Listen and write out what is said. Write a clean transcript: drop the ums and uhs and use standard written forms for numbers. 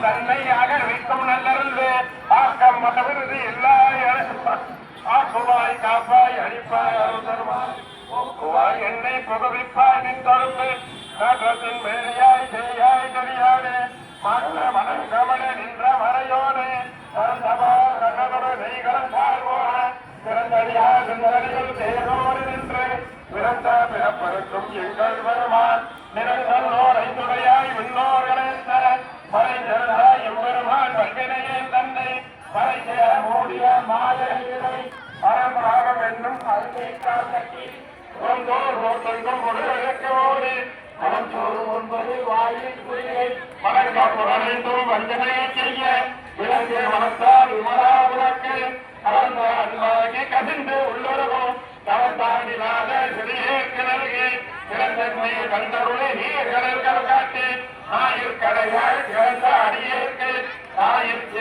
தன்னை அகழ்விக்கும் நல்லருந்து ஆக்கம் மகவிருது எல்லா ஆக்குவாய் காப்பாய் அழிப்பாய் அருதருவாய் போக்குவாய் என்னை புகவிப்பாய் நின் தொடர்ந்து காற்றத்தின் மேலையாய் செய்யாய் தெரியாதே மாற்ற மனங்கமன நின்ற மறையோனே கரந்தவா கண்ணனோட நெய்களம் தாழ்வோன பிறந்தடியா சிந்தனைகள் தேரோடு நின்று பிறந்த பிறப்பருக்கும் எங்கள் வருமான் நிறந்தோரை துணையாய் முன்னோர்களே மறை திறந்தாய் எம்பெருமான் வல்வினையே தன்னை மறை மூடிய மாயனை பரம்பராகம் என்னும் அருகை காட்டி ஒருத்தங்கும் ஒருவழக்கோடு மனச்சோறு ஒன்பது வாயில் குறியை மனக்காப்புறனைந்தும் வஞ்சனையை செய்ய விலங்கு மனத்தால் விமலா விளக்கு கலந்த அன்பாகி கசிந்து உள்ளுறவும் தவத்தாண்டிலாத சிறியே கிணறுகி பிறந்தன்மை கண்டருளை நீர் கடல்கள் காட்டி ஆயிற்கடையாய் திறந்த அடியேற்கு ஆயிரத்தி